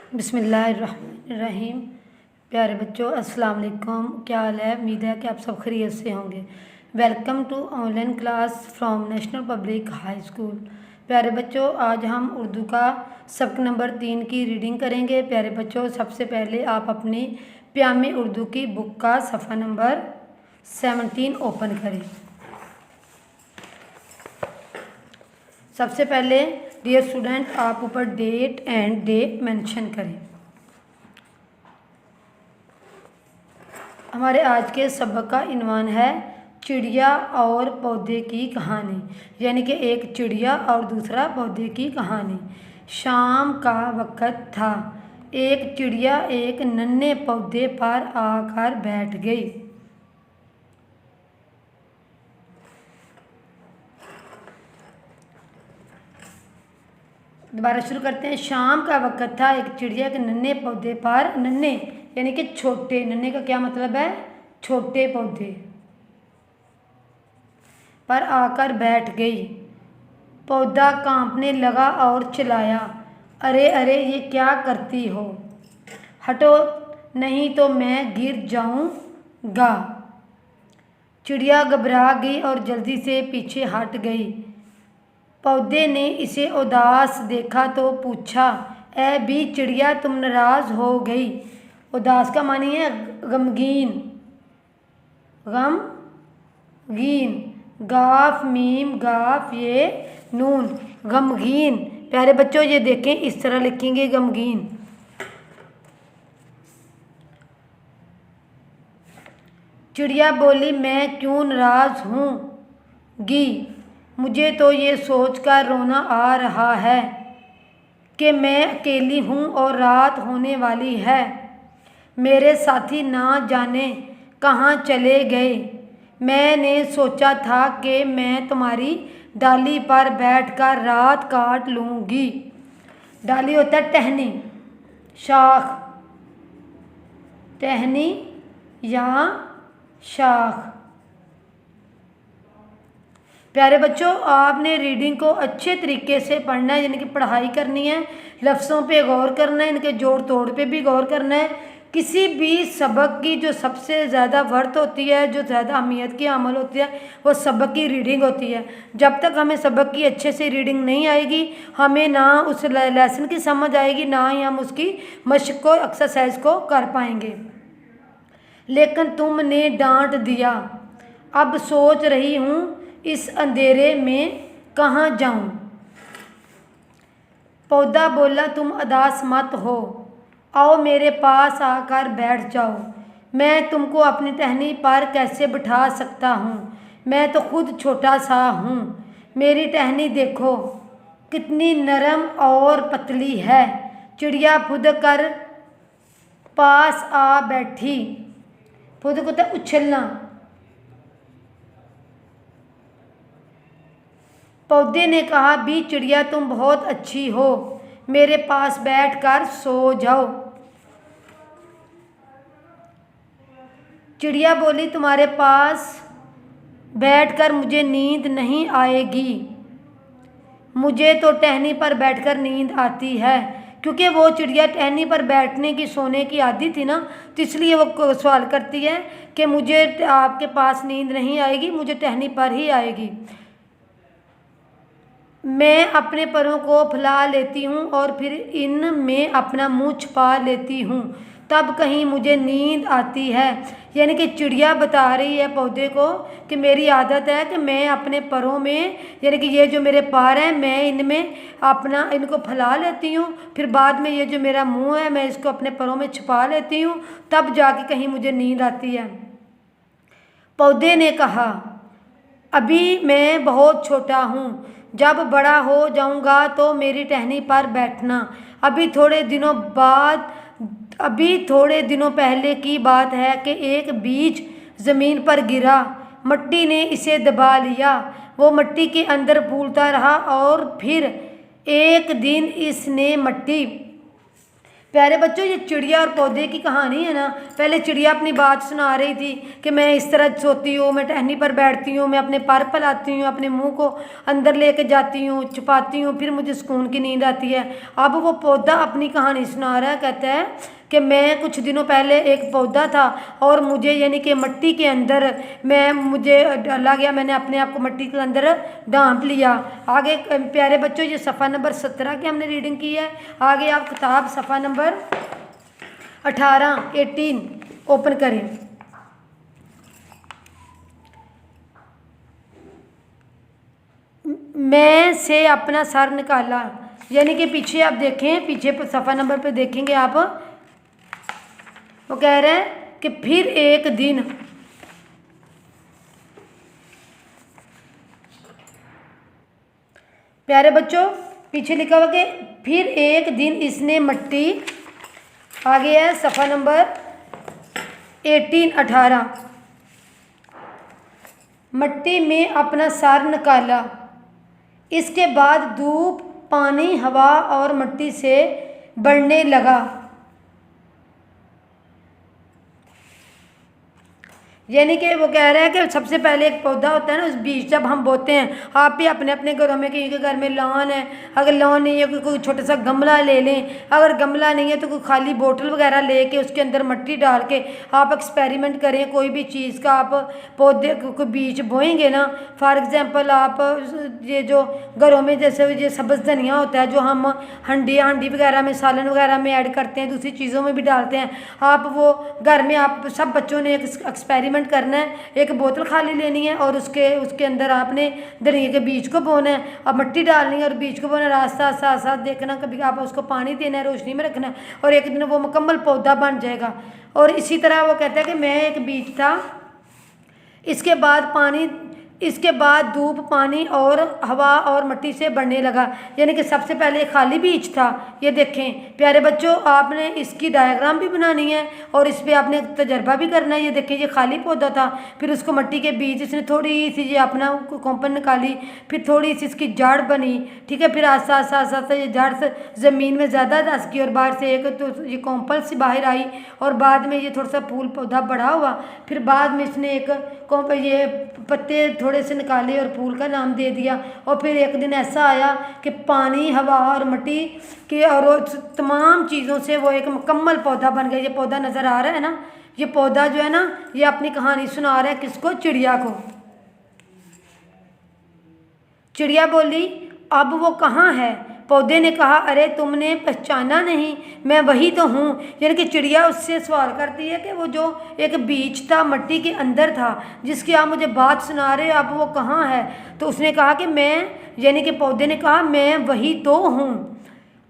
बिस्मिल्लाहिर्रहमानिर्रहीम। प्यारे बच्चों, अस्सलाम वालेकुम। क्या हाल है? उम्मीद है कि आप सब खैरियत से होंगे। Welcome to online class from national public high school. प्यारे बच्चों, आज हम उर्दू का सबक नंबर 3 की रीडिंग करेंगे। प्यारे बच्चों, सबसे पहले आप अपनी प्यामी उर्दू की बुक का सफ़ा नंबर 17 ओपन करें। सबसे पहले डियर स्टूडेंट, आप ऊपर डेट एंड डे मेंशन करें। हमारे आज के सबक का इन्वान है चिड़िया और पौधे की कहानी, यानी कि एक चिड़िया और दूसरा पौधे की कहानी। शाम का वक़्त था। एक चिड़िया एक नन्हे पौधे पर आकर बैठ गई। दोबारा शुरू करते हैं। शाम का वक़्त था। एक चिड़िया एक नन्हे पौधे पर, नन्हे यानी कि छोटे, नन्हे का क्या मतलब है? छोटे पौधे पर आकर बैठ गई। पौधा कांपने लगा और चिल्लाया, अरे अरे, ये क्या करती हो? हटो, नहीं तो मैं गिर जाऊंगा। चिड़िया घबरा गई और जल्दी से पीछे हट गई। पौधे ने इसे उदास देखा तो पूछा, ऐ भी चिड़िया, तुम नाराज़ हो गई? उदास का मानी है गमगीन। गमगीन, गाफ मीम गाफ ये नून, गमगीन। प्यारे बच्चों, ये देखें, इस तरह लिखेंगे गमगीन। चिड़िया बोली, मैं क्यों नाराज़ हूँगी? मुझे तो ये सोचकर रोना आ रहा है कि मैं अकेली हूँ और रात होने वाली है। मेरे साथी ना जाने कहाँ चले गए। मैंने सोचा था कि मैं तुम्हारी डाली पर बैठकर रात काट लूँगी। डाली होता है टहनी, शाख, टहनी या शाख। प्यारे बच्चों, आपने रीडिंग को अच्छे तरीके से पढ़ना है, यानी कि पढ़ाई करनी है, लफ्ज़ों पे गौर करना है, इनके जोड़ तोड़ पे भी गौर करना है। किसी भी सबक की जो सबसे ज़्यादा वर्थ होती है, जो ज़्यादा अहमियत की अमल होती है, वो सबक की रीडिंग होती है। जब तक हमें सबक की अच्छे से रीडिंग नहीं आएगी, हमें ना उस लेसन की समझ आएगी, ना ही हम उसकी मशक को, एक्सरसाइज को कर पाएंगे। लेकिन तुमने डांट दिया। अब सोच रही हूँ इस अंधेरे में कहाँ जाऊँ। पौधा बोला, तुम उदास मत हो, आओ मेरे पास आकर बैठ जाओ। मैं तुमको अपनी टहनी पर कैसे बिठा सकता हूँ? मैं तो खुद छोटा सा हूँ। मेरी टहनी देखो कितनी नरम और पतली है। चिड़िया फुद कर पास आ बैठी। फुद को तो उछलना। पौधे ने कहा, भी चिड़िया, तुम बहुत अच्छी हो, मेरे पास बैठकर सो जाओ। चिड़िया बोली, तुम्हारे पास बैठकर मुझे नींद नहीं आएगी। मुझे तो टहनी पर बैठकर नींद आती है। क्योंकि वो चिड़िया टहनी पर बैठने की, सोने की आदी थी ना, तो इसलिए वो सवाल करती है कि मुझे आपके पास नींद नहीं आएगी, मुझे टहनी पर ही आएगी। मैं अपने परों को फैला लेती हूँ और फिर इनमें अपना मुँह छुपा लेती हूँ, तब कहीं मुझे नींद आती है। यानी कि चिड़िया बता रही है पौधे को कि मेरी आदत है कि मैं अपने परों में, यानी कि ये जो मेरे पर हैं, मैं इनमें अपना इनको फैला लेती हूँ, फिर बाद में ये जो मेरा मुँह है, मैं इसको अपने परों में छुपा लेती हूँ, तब जाके कहीं मुझे नींद आती है। पौधे ने कहा, अभी मैं बहुत छोटा हूँ, जब बड़ा हो जाऊँगा तो मेरी टहनी पर बैठना। अभी थोड़े दिनों पहले की बात है कि एक बीज ज़मीन पर गिरा। मिट्टी ने इसे दबा लिया। वो मिट्टी के अंदर फूलता रहा और फिर एक दिन इसने मिट्टी प्यारे बच्चों, ये चिड़िया और पौधे की कहानी है ना। पहले चिड़िया अपनी बात सुना रही थी कि मैं इस तरह सोती हूँ, मैं टहनी पर बैठती हूँ, मैं अपने पर फैलाती हूँ, अपने मुंह को अंदर लेके जाती हूँ, छुपाती हूँ, फिर मुझे सुकून की नींद आती है। अब वो पौधा अपनी कहानी सुना रहा है, कहता है कि मैं कुछ दिनों पहले एक पौधा था और मुझे यानी कि मिट्टी के अंदर मुझे डाला गया, मैंने अपने आप को मिट्टी के अंदर ढांप लिया। आगे प्यारे बच्चों, ये सफ़ा नंबर 17 की हमने रीडिंग की है। आगे आप किताब सफ़ा नंबर 18 ओपन करें। मैं से अपना सर निकाला, यानी कि पीछे आप देखें, पीछे सफ़ा नंबर पे देखेंगे आप, वो कह रहे हैं कि फिर एक दिन प्यारे बच्चों, पीछे लिखा हुआ कि फिर एक दिन इसने मिट्टी, आगे है सफ़ा नंबर 18 मिट्टी में अपना सर निकाला। इसके बाद धूप, पानी, हवा और मिट्टी से बढ़ने लगा। यानी कि वो कह रहा है कि सबसे पहले एक पौधा होता है ना, उस बीज जब हम बोते हैं, आप भी अपने अपने घरों में, किसी के घर में लॉन है, अगर लॉन नहीं है कोई छोटा सा गमला ले लें, अगर गमला नहीं है तो कोई खाली बोतल वगैरह लेके उसके अंदर मिट्टी डाल के आप एक्सपेरिमेंट करें। कोई भी चीज़ का आप पौधे को बीज बोएंगे ना, फॉर एग्जांपल आप ये जो घरों में जैसे ये सब्ज़ धनिया होता है जो हम हांडी वगैरह में, सालन वगैरह में ऐड करते हैं, दूसरी चीज़ों में भी डालते हैं, आप वो घर में आप सब बच्चों ने एक एक्सपेरिमेंट करना है। एक बोतल खाली लेनी है और उसके अंदर आपने धनिया के बीज को बोना है, अब मिट्टी डालनी है और बीज को बोना है, रास्ता साथ साथ देखना, कभी आप उसको पानी देना है, रोशनी में रखना है, और एक दिन वो मुकम्मल पौधा बन जाएगा। और इसी तरह वो कहता है कि मैं एक बीज था, इसके बाद धूप, पानी और हवा और मिट्टी से बढ़ने लगा। यानी कि सबसे पहले खाली बीज था। ये देखें प्यारे बच्चों, आपने इसकी डायग्राम भी बनानी है और इस पर आपने तजर्बा भी करना है। ये देखें, ये खाली पौधा था, फिर उसको मिट्टी के बीज, इसने थोड़ी सी ये अपना कॉम्पन निकाली, फिर थोड़ी सी इसकी जड़ बनी, ठीक है, फिर आस्ता आस्ता ये जड़ से ज़मीन में ज़्यादा धस गई और बाहर से एक तो ये कॉम्पल सी बाहर आई और बाद में ये थोड़ा सा फूल पौधा बड़ा हुआ। फिर बाद में इसने एक ये पत्ते थोड़े से निकाले और फूल का नाम दे दिया। और फिर एक दिन ऐसा आया कि पानी, हवा और मिट्टी के और तमाम चीज़ों से वो एक मुकम्मल पौधा बन गया। ये पौधा नज़र आ रहा है ना, ये पौधा जो है ना, ये अपनी कहानी सुना रहा है किसको? चिड़िया को। चिड़िया बोली, अब वो कहाँ है? पौधे ने कहा, अरे तुमने पहचाना नहीं, मैं वही तो हूँ। यानी कि चिड़िया उससे सवाल करती है कि वो जो एक बीज था मिट्टी के अंदर था, जिसकी आप मुझे बात सुना रहे हो, अब वो कहाँ है? तो उसने कहा कि मैं, यानी कि पौधे ने कहा, मैं वही तो हूँ,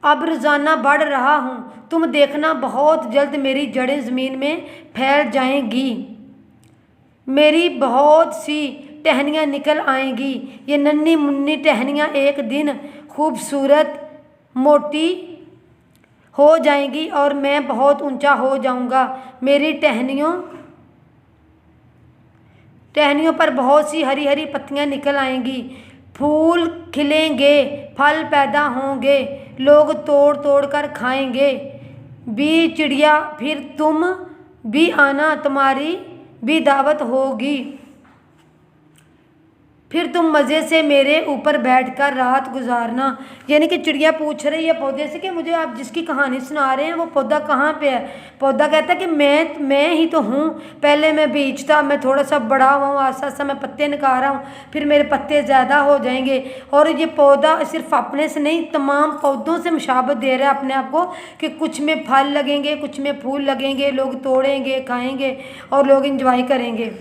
अब रोज़ाना बढ़ रहा हूँ, तुम देखना बहुत जल्द मेरी जड़ें ज़मीन में फैल जाएंगी, मेरी बहुत सी टहनियाँ निकल आएंगी। ये नन्ही मुन्नी टहनियाँ एक दिन खूबसूरत मोटी हो जाएंगी और मैं बहुत ऊंचा हो जाऊंगा। मेरी टहनियों पर बहुत सी हरी हरी पत्तियां निकल आएंगी, फूल खिलेंगे, फल पैदा होंगे, लोग तोड़ तोड़ कर खाएंगे। भी चिड़िया, फिर तुम भी आना, तुम्हारी भी दावत होगी, फिर तुम मज़े से मेरे ऊपर बैठकर रात गुजारना। यानी कि चिड़िया पूछ रही है पौधे से कि मुझे आप जिसकी कहानी सुना रहे हैं वो पौधा कहाँ पे है? पौधा कहता है कि मैं ही तो हूँ, पहले मैं बीज था, मैं थोड़ा सा बड़ा हुआ हूँ, आस्ता आस्ता मैं पत्ते निकाल रहा हूँ, फिर मेरे पत्ते ज़्यादा हो जाएंगे। और ये पौधा सिर्फ अपने से नहीं, तमाम पौधों से मुशाबत दे रहा है अपने आप को कि कुछ में फल लगेंगे, कुछ में फूल लगेंगे, लोग तोड़ेंगे, खाएँगे और लोग इंजॉय करेंगे।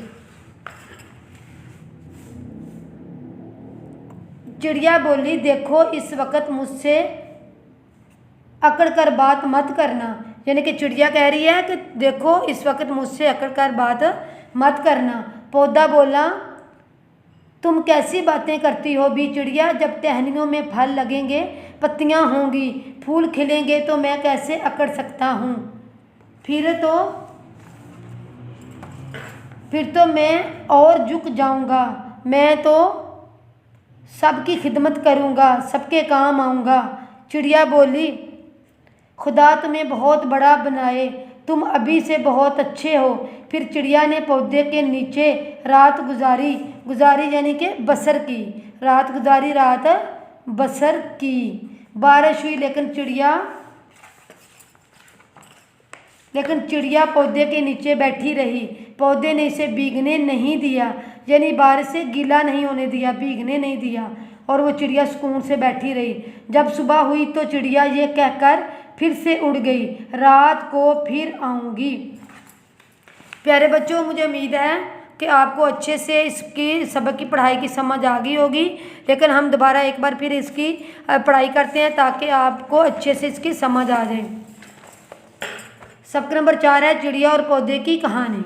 चिड़िया बोली, देखो इस वक्त मुझसे अकड़ कर बात मत करना। यानी कि चिड़िया कह रही है कि देखो इस वक्त मुझसे अकड़ कर बात मत करना। पौधा बोला, तुम कैसी बातें करती हो भी चिड़िया, जब टहनियों में फल लगेंगे, पत्तियां होंगी, फूल खिलेंगे तो मैं कैसे अकड़ सकता हूँ? फिर तो मैं और झुक जाऊँगा, मैं तो सबकी खिदमत करूँगा, सबके काम आऊँगा। चिड़िया बोली, खुदा तुम्हें बहुत बड़ा बनाए, तुम अभी से बहुत अच्छे हो। फिर चिड़िया ने पौधे के नीचे रात गुजारी, गुजारी यानी कि बसर की, रात गुजारी, रात बसर की। बारिश हुई लेकिन चिड़िया पौधे के नीचे बैठी रही। पौधे ने इसे भीगने नहीं दिया, यानी बारिश से गीला नहीं होने दिया, भीगने नहीं दिया, और वो चिड़िया सुकून से बैठी रही। जब सुबह हुई तो चिड़िया ये कहकर फिर से उड़ गई, रात को फिर आऊँगी। प्यारे बच्चों, मुझे उम्मीद है कि आपको अच्छे से इसकी सबक की पढ़ाई की समझ आ गई होगी, लेकिन हम दोबारा एक बार फिर इसकी पढ़ाई करते हैं ताकि आपको अच्छे से इसकी समझ आ जाए। सबक नंबर 4 है चिड़िया और पौधे की कहानी।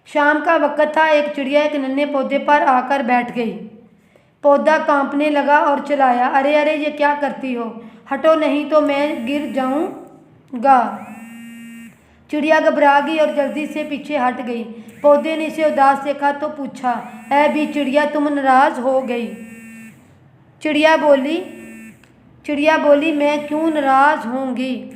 शाम का वक्त था। एक चिड़िया एक नन्हे पौधे पर आकर बैठ गई। पौधा कांपने लगा और चिल्लाया, अरे अरे ये क्या करती हो, हटो नहीं तो मैं गिर जाऊंगा। चिड़िया घबरा गई और जल्दी से पीछे हट गई। पौधे ने इसे उदास देखा तो पूछा, ऐ भी चिड़िया, तुम नाराज हो गई? चिड़िया बोली, मैं क्यों नाराज होंगी?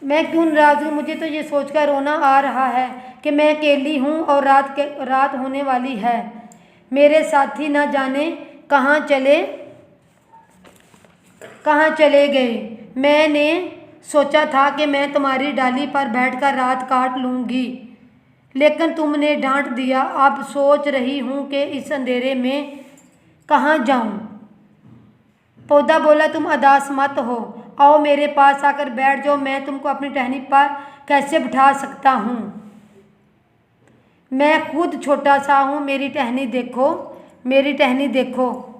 मैं क्यों नाराज हूँ? मुझे तो ये सोचकर रोना आ रहा है कि मैं अकेली हूँ और रात होने वाली है। मेरे साथी न जाने कहाँ चले गए। मैंने सोचा था कि मैं तुम्हारी डाली पर बैठकर रात काट लूँगी, लेकिन तुमने डांट दिया। अब सोच रही हूँ कि इस अंधेरे में कहाँ जाऊँ। पौधा बोला, तुम उदास मत हो, आओ मेरे पास आकर बैठ जाओ, मैं तुमको अपनी टहनी पर कैसे बिठा सकता हूँ। मैं खुद छोटा सा हूँ, मेरी टहनी देखो।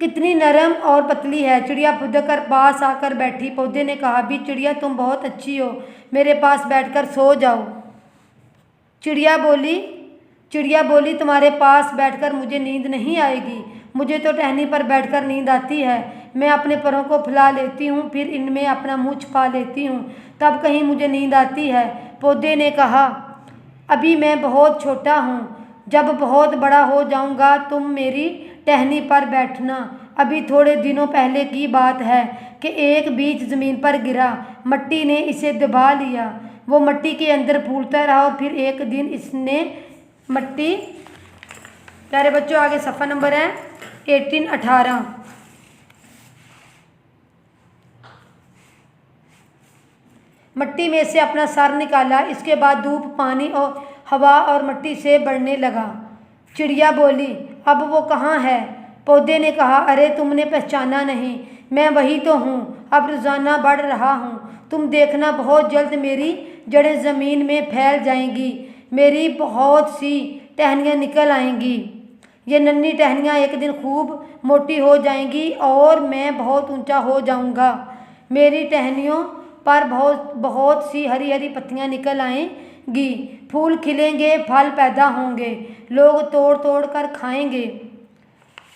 कितनी नरम और पतली है। चिड़िया पौधे के पास आकर बैठी। पौधे ने कहा, भी चिड़िया तुम बहुत अच्छी हो, मेरे पास बैठकर सो जाओ। चिड़िया बोली, तुम्हारे पास बैठकर मुझे नींद नहीं आएगी, मुझे तो टहनी पर बैठकर नींद आती है। मैं अपने पैरों को फैला लेती हूँ, फिर इनमें अपना मुँह छुपा लेती हूँ, तब कहीं मुझे नींद आती है। पौधे ने कहा, अभी मैं बहुत छोटा हूँ, जब बहुत बड़ा हो जाऊँगा तुम मेरी टहनी पर बैठना। अभी थोड़े दिनों पहले की बात है कि एक बीज ज़मीन पर गिरा, मिट्टी ने इसे दबा लिया। वो मिट्टी के अंदर फूलता रहा और फिर एक दिन इसने मिट्टी। प्यारे बच्चों, आगे सफ़ा नंबर है 18। मिट्टी में से अपना सर निकाला। इसके बाद धूप, पानी और हवा और मिट्टी से बढ़ने लगा। चिड़िया बोली, अब वो कहाँ है? पौधे ने कहा, अरे तुमने पहचाना नहीं, मैं वही तो हूँ, अब रोज़ाना बढ़ रहा हूँ। तुम देखना, बहुत जल्द मेरी जड़ें ज़मीन में फैल जाएंगी, मेरी बहुत सी टहनियाँ निकल आएंगी। ये नन्ही टहनियाँ एक दिन खूब मोटी हो जाएंगी और मैं बहुत ऊंचा हो जाऊंगा। मेरी टहनियों पर बहुत सी हरी हरी पत्तियाँ निकल आएंगी, फूल खिलेंगे, फल पैदा होंगे, लोग तोड़ तोड़ कर खाएंगे।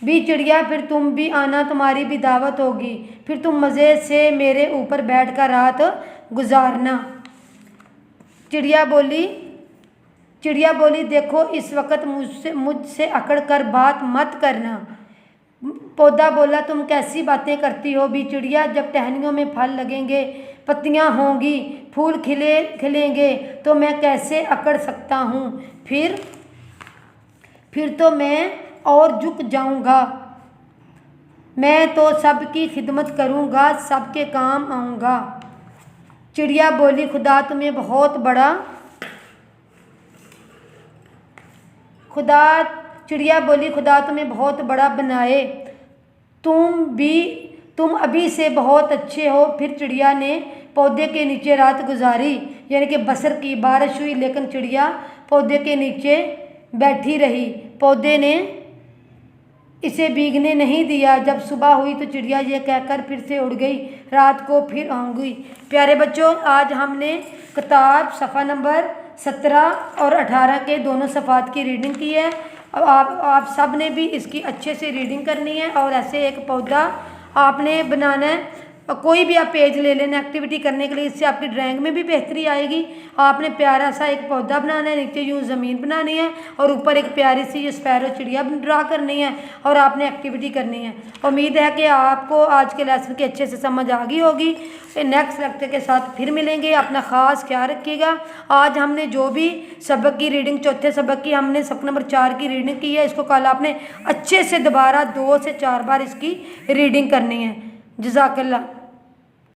भी चिड़िया, फिर तुम भी आना, तुम्हारी भी दावत होगी, फिर तुम मज़े से मेरे ऊपर बैठकर रात गुजारना। चिड़िया बोली, देखो इस वक्त मुझसे अकड़ कर बात मत करना। पौधा बोला, तुम कैसी बातें करती हो भी चिड़िया, जब टहनियों में फल लगेंगे, पत्तियां होंगी, फूल खिलेंगे तो मैं कैसे अकड़ सकता हूँ? फिर तो मैं और झुक जाऊँगा। मैं तो सबकी खिदमत करूँगा, सबके काम आऊँगा। चिड़िया बोली, खुदा तुम्हें बहुत बड़ा बनाए, तुम अभी से बहुत अच्छे हो। फिर चिड़िया ने पौधे के नीचे रात गुजारी, यानी कि बसर की। बारिश हुई लेकिन चिड़िया पौधे के नीचे बैठी रही। पौधे ने इसे भीगने नहीं दिया। जब सुबह हुई तो चिड़िया ये कहकर फिर से उड़ गई, रात को फिर आऊँगी। प्यारे बच्चों, आज हमने किताब सफ़ा नंबर 17 और 18 के दोनों सफ़ात की रीडिंग की है। अब आप सब ने भी इसकी अच्छे से रीडिंग करनी है और ऐसे एक पौधा आपने बनाना है। कोई भी आप पेज ले लेना एक्टिविटी करने के लिए, इससे आपकी ड्राइंग में भी बेहतरी आएगी। आपने प्यारा सा एक पौधा बनाना है, नीचे यूँ ज़मीन बनानी है और ऊपर एक प्यारी सी ये स्पैरो चिड़िया ड्रा करनी है और आपने एक्टिविटी करनी है। उम्मीद है कि आपको आज के लेसन की अच्छे से समझ आ गई होगी। नेक्स्ट लेक्चर के साथ फिर मिलेंगे। अपना ख़ास ख्याल रखिएगा। आज हमने जो भी सबक की रीडिंग, चौथे सबक की हमने सबक नंबर 4 की रीडिंग की है, इसको कल आपने अच्छे से दोबारा 2 से 4 बार इसकी रीडिंग करनी है। जज़ाकल्लाह।